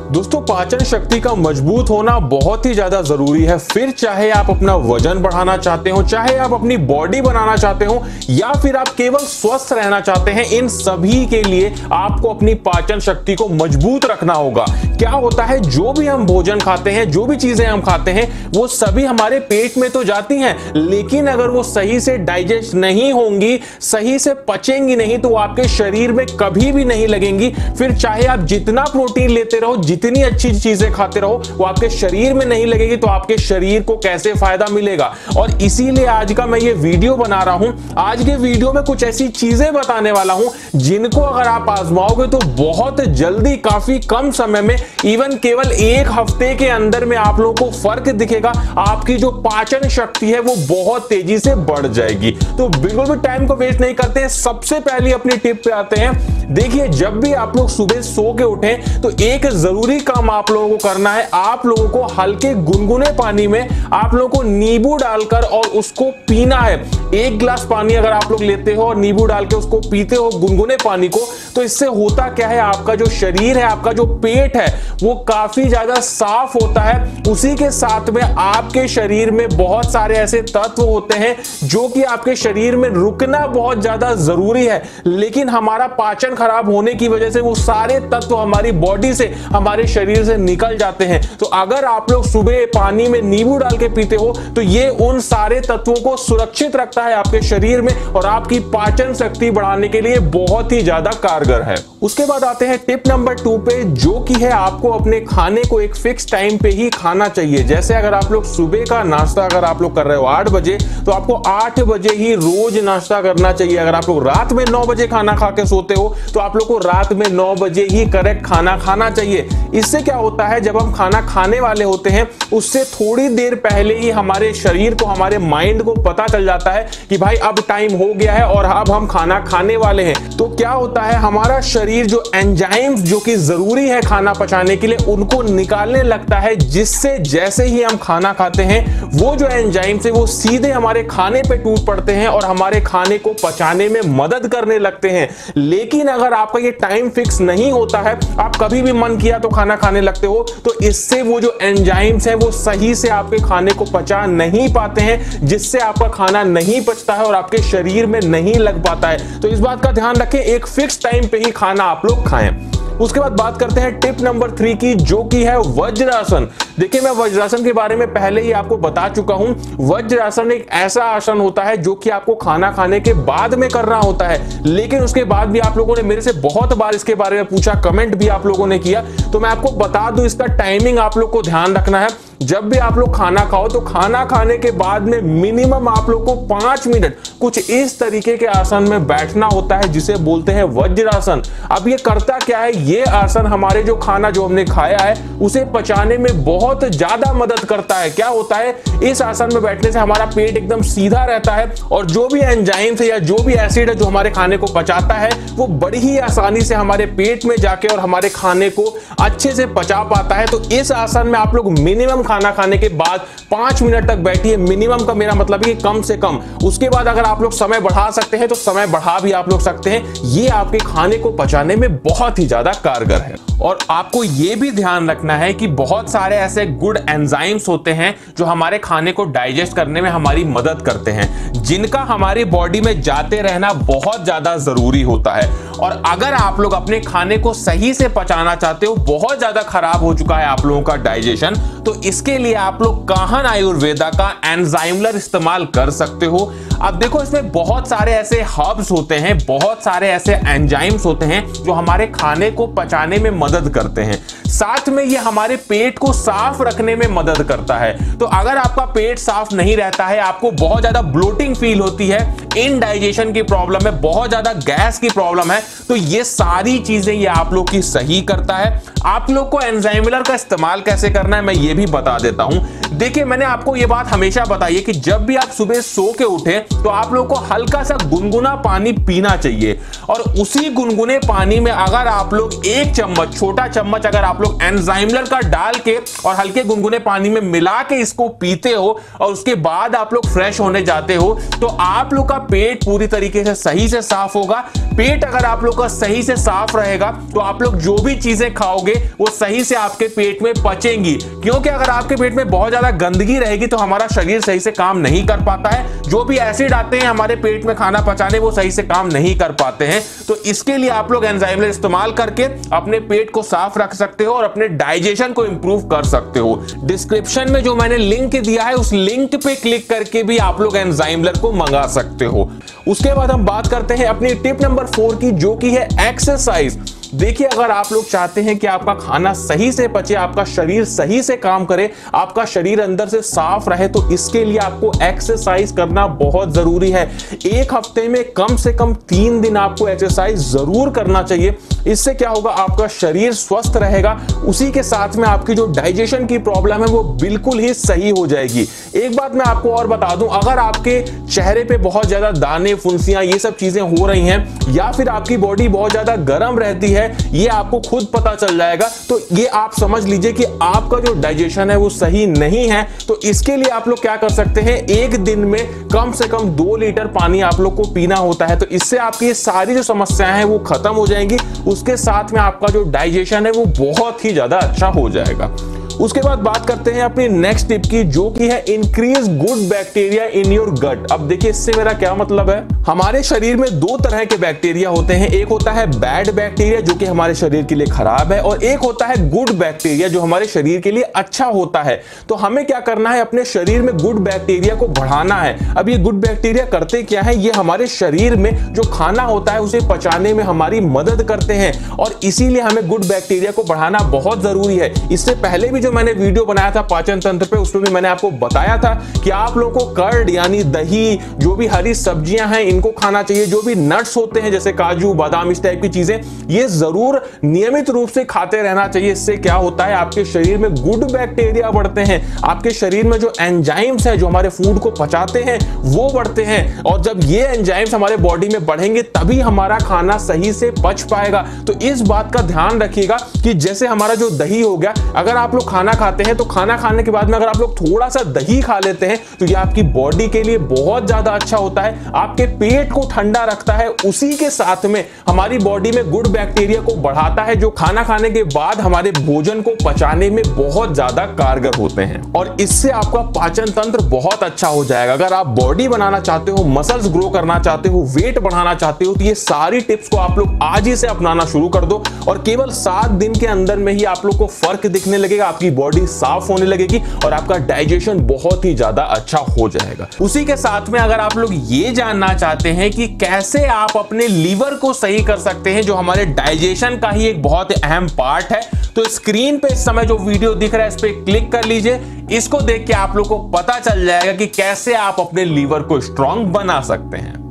दोस्तों, पाचन शक्ति का मजबूत होना बहुत ही ज्यादा जरूरी है। फिर चाहे आप अपना वजन बढ़ाना चाहते हो, चाहे आप अपनी बॉडी बनाना चाहते हो, या फिर आप केवल स्वस्थ रहना चाहते हैं, इन सभी के लिए आपको अपनी पाचन शक्ति को मजबूत रखना होगा। क्या होता है, जो भी हम भोजन खाते हैं, जो भी चीजें हम खाते हैं, वो सभी हमारे पेट में तो जाती हैं, लेकिन अगर वो सही से डाइजेस्ट नहीं होंगी, सही से पचेंगी नहीं, तो आपके शरीर में कभी भी नहीं लगेंगी। फिर चाहे आप जितना प्रोटीन लेते रहो, जितनी अच्छी चीजें खाते रहो, वो आपके शरीर में नहीं लगेगी, तो आपके शरीर को कैसे फायदा मिलेगा। और इसीलिए आज का मैं ये वीडियो बना रहा हूं। आज के वीडियो में कुछ ऐसी चीजें बताने वाला हूं जिनको अगर आप आजमाओगे तो बहुत जल्दी, काफी कम समय में, इवन केवल एक हफ्ते के अंदर में आप लोगों को फर्क दिखेगा। आपकी जो पाचन शक्ति है वो बहुत तेजी से बढ़ जाएगी। तो बिल्कुल भी टाइम को वेस्ट नहीं करते हैं, सबसे पहले अपनी टिप पे आते हैं। देखिए, जब भी आप लोग सुबह सो के उठें तो एक जरूरी काम आप लोगों को करना है। आप लोगों को हल्के गुनगुने पानी में आप लोगों को नींबू डालकर और उसको पीना है। एक गिलास पानी अगर आप लोग लेते हो और नींबू डाल के उसको पीते हो गुनगुने पानी को, तो इससे होता क्या है, आपका जो शरीर है, आपका जो पेट है, वो काफी ज्यादा साफ होता है। उसी के साथ में आपके शरीर में बहुत सारे ऐसे तत्व होते हैं जो कि आपके शरीर में रुकना बहुत ज्यादा जरूरी है, लेकिन हमारा पाचन खराब होने की वजह से वो सारे तत्व हमारी बॉडी से, हमारे शरीर से निकल जाते हैं। तो अगर आप लोग सुबह पानी में नींबू डाल के पीते हो तो ये उन सारे तत्वों को सुरक्षित रखता है आपके शरीर में और आपकी पाचन शक्ति बढ़ाने के लिए बहुत ही ज्यादा कारगर है। उसके बाद आते हैं टिप नंबर 2 पे, जो कि है आपको अपने खाने को एक फिक्स टाइम पे ही खाना चाहिए। जैसे अगर आप लोग सुबह का नाश्ता अगर आप लोग कर रहे हो 8 बजे, तो आपको 8 बजे ही रोज नाश्ता करना चाहिए। अगर आप लोग रात में 9 बजे खाना खा के सोते हो तो आप लोग को रात में 9 बजे ही करेक्ट खाना खाना चाहिए। इससे क्या होता है, जब हम खाना खाने वाले होते हैं उससे थोड़ी देर पहले ही हमारे शरीर को, हमारे माइंड को पता चल जाता है कि भाई अब टाइम हो गया है और अब हम खाना खाने वाले हैं। तो क्या होता है, हमारा शरीर जो एंजाइम्स जो कि जरूरी है खाना पचाने के लिए, उनको निकालने लगता है, जिससे जैसे ही हम खाना खाते हैं वो जो एंजाइम्स है वो सीधे हमारे खाने पे टूट पड़ते हैं और हमारे खाने को पचाने में मदद करने लगते हैं। लेकिन अगर आपका ये टाइम फिक्स नहीं होता है, आप कभी भी मन किया तो खाना खाने लगते हो, तो इससे वो जो एंजाइम्स हैं वो सही से आपके खाने को पचा नहीं पाते हैं, जिससे आपका खाना नहीं पचता है और आपके शरीर में नहीं लग पाता है। तो इस बात का ध्यान रखें, एक फिक्स टाइम पे ही खाना आप लोग खाएं। उसके बाद बात करते हैं टिप नंबर 3 की, जो कि है वज्रासन। देखिए, मैं वज्रासन के बारे में पहले ही आपको बता चुका हूं। वज्रासन एक ऐसा आसन होता है जो कि आपको खाना खाने के बाद में करना होता है, लेकिन उसके बाद भी आप लोगों ने मेरे से बहुत बार इसके बारे में पूछा, कमेंट भी आप लोगों ने किया, तो मैं आपको बता दूं, इसका टाइमिंग आप लोग को ध्यान रखना है। जब भी आप लोग खाना खाओ तो खाना खाने के बाद में मिनिमम आप लोग को 5 मिनट कुछ इस तरीके के आसन में बैठना होता है, जिसे बोलते हैं वज्रासन। अब ये करता क्या है, ये आसन हमारे जो खाना जो हमने खाया है उसे पचाने में बहुत ज्यादा मदद करता है। क्या होता है, इस आसन में बैठने से हमारा पेट एकदम सीधा रहता है और जो भी एंजाइम्स है या जो भी एसिड है जो हमारे खाने को पचाता है, वो बड़ी ही आसानी से हमारे पेट में जाके और हमारे खाने को अच्छे से पचा पाता है। तो इस आसन में आप लोग मिनिमम खाना खाने के बाद 5 मिनट तक बैठिए। मिनिमम का मेरा मतलब है कि कम से कम। उसके बाद अगर आप लोग समय बढ़ा सकते हैं तो समय बढ़ा भी आप लोग सकते हैं। ये आपके खाने को पचाने में बहुत ही ज्यादा कारगर है। और आपको ये भी ध्यान रखना है कि बहुत सारे ऐसे गुड एंजाइम्स होते हैं जो हमारे खाने को डाइजेस्ट करने में हमारी मदद करते हैं, जिनका हमारी बॉडी में जाते रहना बहुत ज्यादा जरूरी होता है। और अगर आप लोग अपने खाने को सही से पचाना चाहते हो, बहुत ज्यादा खराब हो चुका है आप लोगों का डाइजेशन, तो इसके लिए आप लोग काहन आयुर्वेदा का एंजाइमलर इस्तेमाल कर सकते हो। अब देखो, इसमें बहुत सारे ऐसे हर्ब्स होते हैं, बहुत सारे ऐसे एंजाइम्स होते हैं जो हमारे खाने को पचाने में मदद करते हैं। साथ में ये हमारे पेट को साफ रखने में मदद करता है। तो अगर आपका पेट साफ नहीं रहता है, आपको बहुत ज्यादा ब्लोटिंग फील होती है, इनडाइजेशन की प्रॉब्लम है, बहुत ज्यादा गैस की प्रॉब्लम है, तो ये सारी चीजें ये आप लोग की सही करता है। आप लोग को एंजाइमलर का इस्तेमाल कैसे करना है मैं ये भी बता देता हूं। देखिए, मैंने आपको ये बात हमेशा बताई है कि जब भी आप सुबह सो के उठे तो आप लोग को हल्का सा गुनगुना पानी पीना चाहिए, और उसी गुनगुने पानी में अगर आप लोग एक चम्मच, छोटा चम्मच अगर आप लोग एंजाइमलर का डाल के और हल्के गुनगुने पानी में मिला के इसको पीते हो और उसके बाद आप लोग फ्रेश होने जाते हो, तो आप लोग का पेट पूरी तरीके से सही से साफ होगा। पेट अगर आप लोग का सही से साफ रहेगा तो आप लोग जो भी चीजें खाओगे वो सही से आपके पेट में पचेंगी, क्योंकि अगर आपके पेट में बहुत ज्यादा गंदगी रहेगी तो हमारा शरीर सही से काम नहीं कर पाता है। जो भी एसिड आते हैं हमारे पेट में खाना पचाने, वो सही से काम नहीं कर पाते हैं। तो इसके लिए आप लोग एंजाइमलर इस्तेमाल करके अपने पेट को साफ रख सकते हो और अपने डाइजेशन को इंप्रूव कर सकते हो। डिस्क्रिप्शन में जो मैंने लिंक दिया है उस लिंक पे क्लिक करके भी आप लोग एंजाइमलर को मंगा सकते हो। उसके बाद हम बात करते हैं अपनी टिप नंबर 4 की, जो की है एक्सरसाइज। देखिए, अगर आप लोग चाहते हैं कि आपका खाना सही से पचे, आपका शरीर सही से काम करे, आपका शरीर अंदर से साफ रहे, तो इसके लिए आपको एक्सरसाइज करना बहुत जरूरी है। एक हफ्ते में कम से कम 3 दिन आपको एक्सरसाइज जरूर करना चाहिए। इससे क्या होगा, आपका शरीर स्वस्थ रहेगा, उसी के साथ में आपकी जो डाइजेशन की प्रॉब्लम है वो बिल्कुल ही सही हो जाएगी। एक बात मैं आपको और बता दूं, अगर आपके चेहरे पे बहुत ज्यादा दाने, फुंसियां, ये सब चीजें हो रही हैं, या फिर आपकी बॉडी बहुत ज्यादा गर्म रहती है, ये आपको खुद पता चल जाएगा, तो ये आप समझ लीजिए कि आपका जो डाइजेशन है वो सही नहीं है। तो इसके लिए आप लोग क्या कर सकते हैं, एक दिन में कम से कम 2 लीटर पानी आप लोग को पीना होता है। तो इससे आपकी ये सारी जो समस्याएं हैं वो खत्म हो जाएंगी, उसके साथ में आपका जो डाइजेशन है वो बहुत ही ज्यादा अच्छा हो जाएगा। उसके बाद बात करते हैं अपनी नेक्स्ट टिप की, जो की है increase good bacteria in your gut. अब देखिए, इससे मेरा क्या मतलब है, हमारे शरीर में 2 तरह के बैक्टीरिया होते हैं। एक होता है बैड बैक्टीरिया जो कि हमारे शरीर के लिए खराब है, और एक होता है गुड बैक्टीरिया जो हमारे शरीर के लिए अच्छा होता है। तो हमें क्या करना है, अपने शरीर में गुड बैक्टीरिया को बढ़ाना है। अब ये गुड बैक्टीरिया करते क्या है, ये हमारे शरीर में जो खाना होता है उसे पचाने में हमारी मदद करते हैं, और इसीलिए हमें गुड बैक्टीरिया को बढ़ाना बहुत जरूरी है। इससे पहले भी जो मैंने वीडियो बनाया था पाचन तंत्र पे, उसमें भी मैंने आपको बताया था कि आप लोगों को कर्ड यानी दही, जो भी हरी सब्जियां हैं इनको खाना चाहिए। जो भी नट्स होते हैं जैसे काजू, बादाम, इस टाइप की चीजें, ये जरूर नियमित रूप से खाते रहना चाहिए। इससे क्या होता है, आपके शरीर में गुड बैक्टीरिया बढ़ते हैं, आपके शरीर में जो एंजाइम्स हैं जो हमारे फूड को पचाते हैं वो बढ़ते हैं, और जब ये एंजाइम्स हमारे बॉडी में बढ़ेंगे तभी हमारा खाना सही से पच पाएगा। तो इस बात का ध्यान रखिएगा कि जैसे हमारा जो दही हो गया, अगर आप लोग खाना खाते हैं तो खाना खाने के बाद में अगर आप लोग थोड़ा सा दही खा लेते हैं तो ये आपकी बॉडी के लिए बहुत ज्यादा अच्छा होता है, आपके पेट को ठंडा रखता है, उसी के साथ में हमारी बॉडी में गुड बैक्टीरिया को बढ़ाता है, जो खाना खाने के बाद हमारे भोजन को पचाने में बहुत ज्यादा कारगर होते हैं, और इससे आपका पाचन तंत्र बहुत अच्छा हो जाएगा। अगर आप बॉडी बनाना चाहते हो, मसल्स ग्रो करना चाहते हो, वेट बढ़ाना चाहते हो, तो ये सारी टिप्स को आप लोग आज ही से अपनाना शुरू कर दो, और केवल 7 दिन के अंदर में ही आप लोग को फर्क दिखने लगेगा, आपकी बॉडी साफ होने लगेगी और आपका डाइजेशन बहुत ही ज्यादा अच्छा हो जाएगा। उसी के साथ में अगर आप लोग ये जानना चाहते हैं कि कैसे आप अपने लीवर को सही कर सकते हैं, जो हमारे डाइजेशन का ही एक बहुत अहम पार्ट है, तो स्क्रीन पे इस समय जो वीडियो दिख रहा है इस पे क्लिक कर लीजिए। इसको देख के आप लोग को पता चल जाएगा कि कैसे आप अपने लीवर को स्ट्रांग बना सकते हैं।